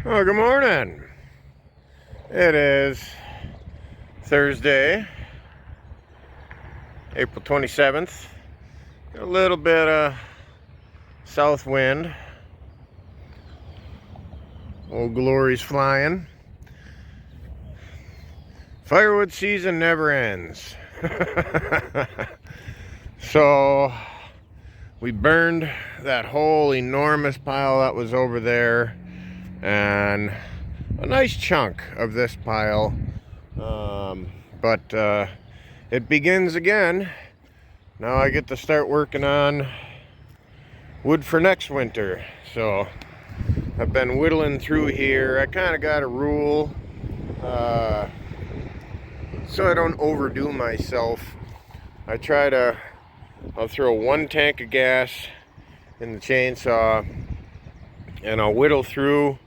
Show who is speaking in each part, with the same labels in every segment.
Speaker 1: Well, good morning. It is Thursday, April 27th. Got a little bit of south wind. Old Glory's flying. Firewood season never ends. So we burned that whole enormous pile that was over there, and a nice chunk of this pile, but it begins again. Now I get to start working on wood for next winter. So I've been whittling through here. I kind of got a rule so I don't overdo myself. I'll throw one tank of gas in the chainsaw and I'll whittle through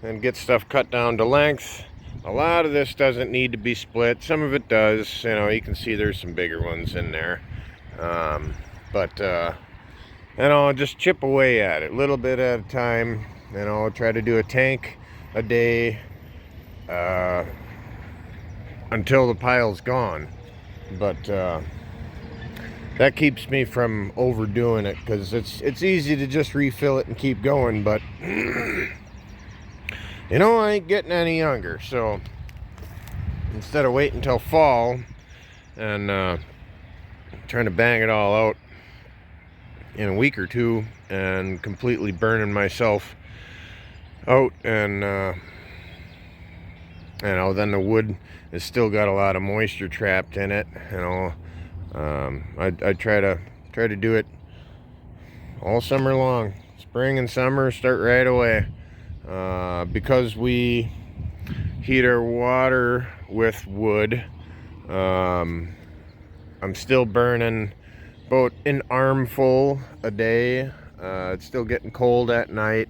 Speaker 1: and get stuff cut down to length. A lot of this doesn't need to be split. Some of it does. You know, you can see there's some bigger ones in there. But I'll just chip away at it a little bit at a time. And I'll try to do a tank a day until the pile's gone. But that keeps me from overdoing it, because it's easy to just refill it and keep going, but you know, I ain't getting any younger. So instead of waiting until fall and trying to bang it all out in a week or two and completely burning myself out, and you know, then the wood has still got a lot of moisture trapped in it. You know, I try to do it all summer long, spring and summer, start right away. Because we heat our water with wood, I'm still burning about an armful a day. It's still getting cold at night,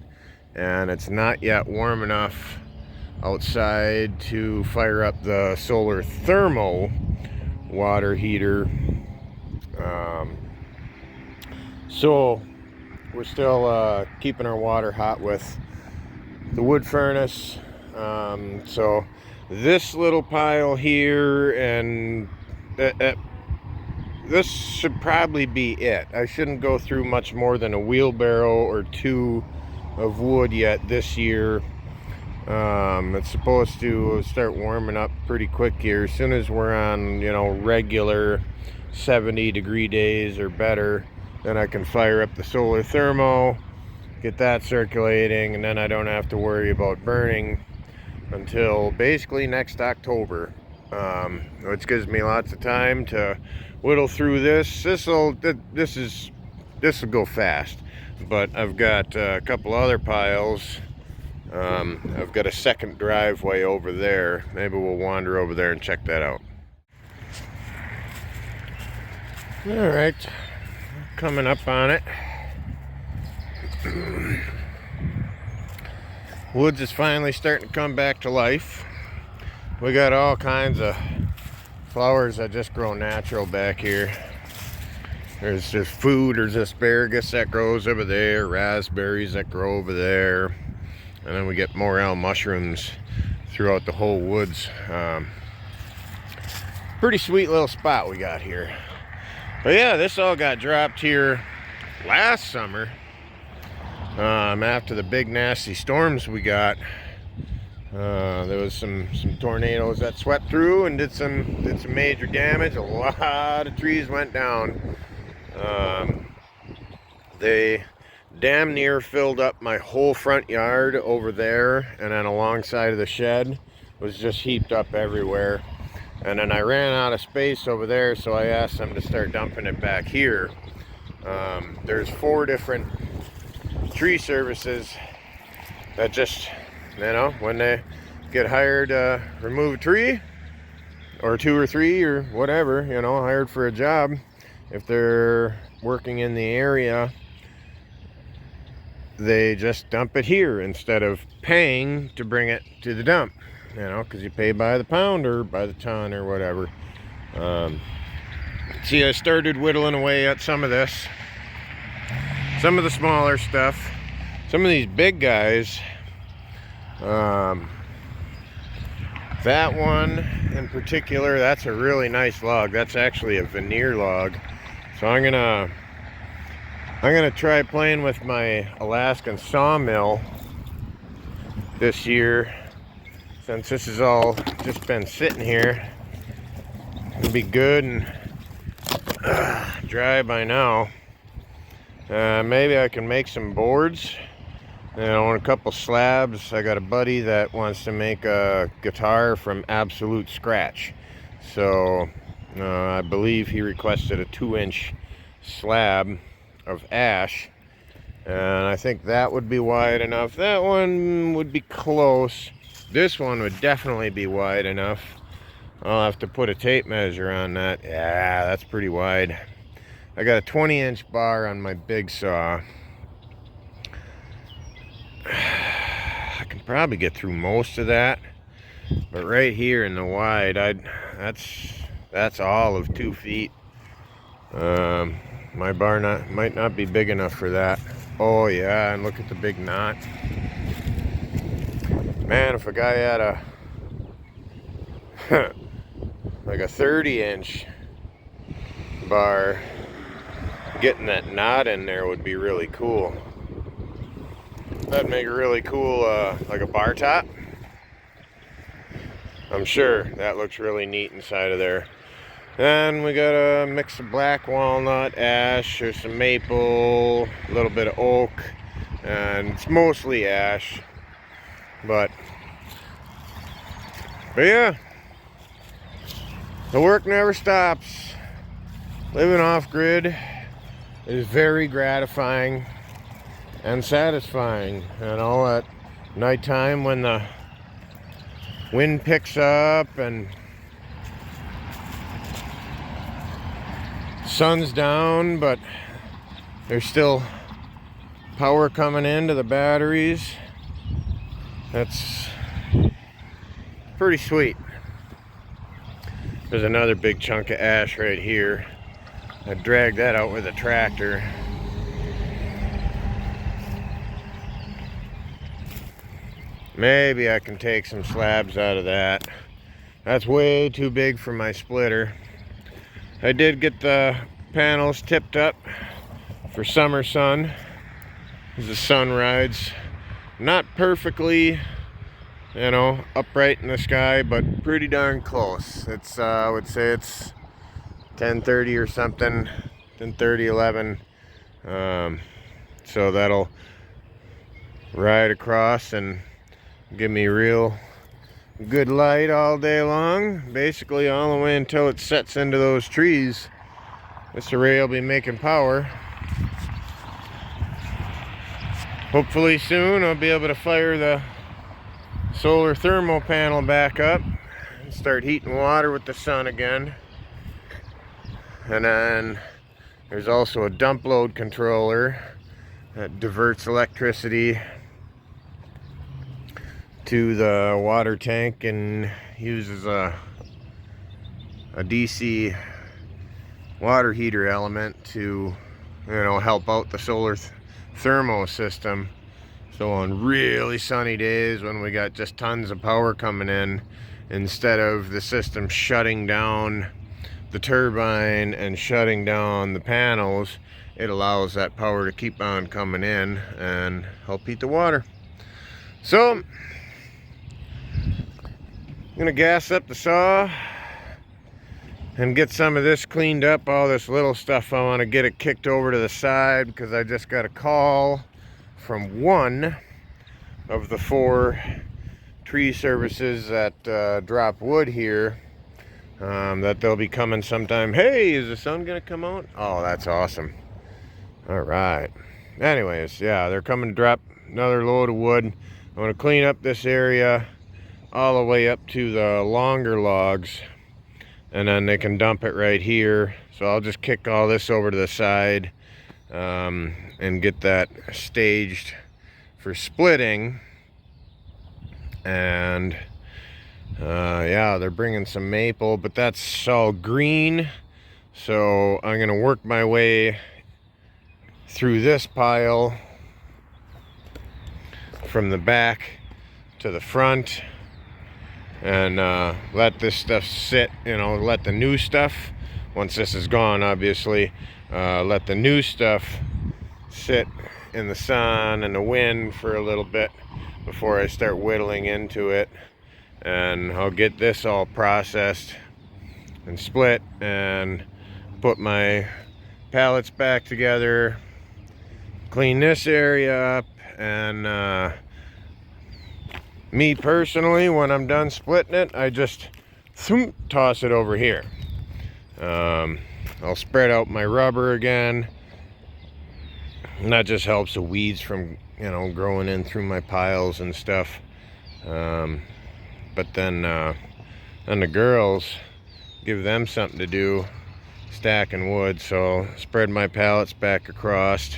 Speaker 1: and it's not yet warm enough outside to fire up the solar thermo water heater. So we're still keeping our water hot with the wood furnace. So this little pile here, and this should probably be it. I shouldn't go through much more than a wheelbarrow or two of wood yet this year. It's supposed to start warming up pretty quick here. As soon as we're on, you know, regular 70-degree days or better, then I can fire up the solar thermo, get that circulating, and then I don't have to worry about burning until basically next October, which gives me lots of time to whittle through this. This will go fast, but I've got a couple other piles. I've got a second driveway over there. Maybe we'll wander over there and check that out. All right, coming up on it. Woods is finally starting to come back to life. We got all kinds of flowers that just grow natural back here. There's just food, there's asparagus that grows over there, raspberries that grow over there, and then we get morel mushrooms throughout the whole woods. Pretty sweet little spot we got here. But yeah, this all got dropped here last summer. After the big nasty storms we got, there was some tornadoes that swept through and did some major damage. A lot of trees went down. They damn near filled up my whole front yard over there, and then alongside of the shed was just heaped up everywhere. And then I ran out of space over there, so I asked them to start dumping it back here. There's 4 different tree services that just, you know, when they get hired to remove a tree, or 2 or 3 or whatever, you know, hired for a job, if they're working in the area, they just dump it here instead of paying to bring it to the dump, you know, because you pay by the pound or by the ton or whatever. See, I started whittling away at some of this, some of the smaller stuff. Some of these big guys, That one in particular, that's a really nice log. That's actually a veneer log. So I'm gonna try playing with my Alaskan sawmill this year, since this has all just been sitting here. It'll be good and dry by now. Maybe I can make some boards. And I want a couple slabs. I got a buddy that wants to make a guitar from absolute scratch. So I believe he requested a 2-inch slab of ash. And I think that would be wide enough. That one would be close. This one would definitely be wide enough. I'll have to put a tape measure on that. Yeah, that's pretty wide. I got a 20-inch bar on my big saw. I can probably get through most of that, but right here in the wide, that's all of 2 feet. My bar might not be big enough for that. Oh yeah, and look at the big knot. Man, if a guy had a like a 30-inch bar, getting that knot in there would be really cool. That'd make a really cool, like a bar top. I'm sure that looks really neat inside of there. Then we got a mix of black walnut, ash, there's some maple, a little bit of oak, and it's mostly ash. But yeah, the work never stops. Living off grid is very gratifying and satisfying, you know, at nighttime when the wind picks up and sun's down, but there's still power coming into the batteries. That's pretty sweet. There's another big chunk of ash right here. I dragged that out with a tractor. Maybe I can take some slabs out of that. That's way too big for my splitter. I did get the panels tipped up for summer sun, as the sun rides. Not perfectly, you know, upright in the sky, but pretty darn close. It's I would say it's 10:30 or something, 10:30, 11. So that'll ride across and give me real good light all day long, basically all the way until it sets into those trees. This array will be making power. Hopefully soon I'll be able to fire the solar thermal panel back up and start heating water with the sun again. And then there's also a dump load controller that diverts electricity to the water tank and uses a DC water heater element to, you know, help out the solar thermo system. So on really sunny days when we got just tons of power coming in, instead of the system shutting down the turbine and shutting down the panels, it allows that power to keep on coming in and help heat the water. So I'm gonna gas up the saw and get some of this cleaned up. All this little stuff, I want to get it kicked over to the side because I just got a call from one of the 4 tree services that drop wood here, that they'll be coming sometime. Hey, is the sun gonna come out? Oh, that's awesome. All right. Anyways, yeah, they're coming to drop another load of wood. I want to clean up this area all the way up to the longer logs, and then they can dump it right here. So I'll just kick all this over to the side and get that staged for splitting. And yeah, they're bringing some maple, but that's all green, so I'm gonna work my way through this pile from the back to the front and let this stuff sit, let the new stuff, once this is gone obviously, let the new stuff sit in the sun and the wind for a little bit before I start whittling into it. And I'll get this all processed and split and put my pallets back together, clean this area up, and me personally, when I'm done splitting it, I just toss it over here. I'll spread out my rubber again, and that just helps the weeds from growing in through my piles and stuff. But then the girls, give them something to do stacking wood, so spread my pallets back across.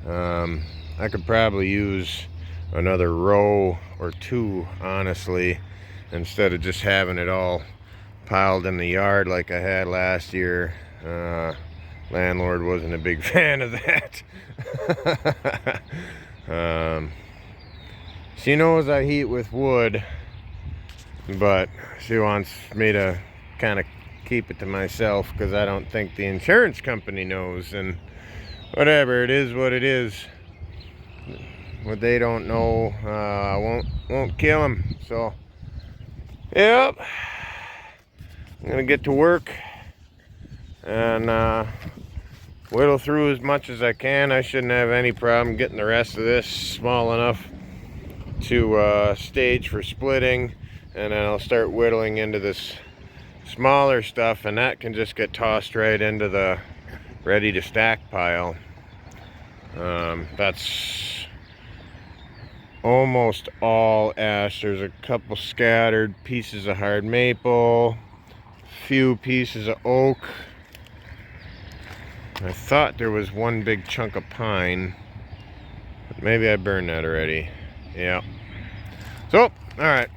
Speaker 1: I could probably use another row or two, honestly, instead of just having it all piled in the yard like I had last year. Landlord wasn't a big fan of that. She knows I heat with wood, but she wants me to kind of keep it to myself because I don't think the insurance company knows, and whatever, it is what it is. What they don't know won't kill them. So yep, I'm gonna get to work and whittle through as much as I can. I shouldn't have any problem getting the rest of this small enough to stage for splitting, and then I'll start whittling into this smaller stuff, and that can just get tossed right into the ready to stack pile. That's almost all ash. There's a couple scattered pieces of hard maple, few pieces of oak. I thought there was one big chunk of pine, but maybe I burned that already. Yeah. So, all right.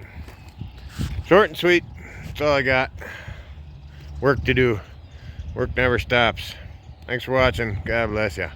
Speaker 1: Short and sweet. That's all I got. Work to do. Work never stops. Thanks for watching. God bless you.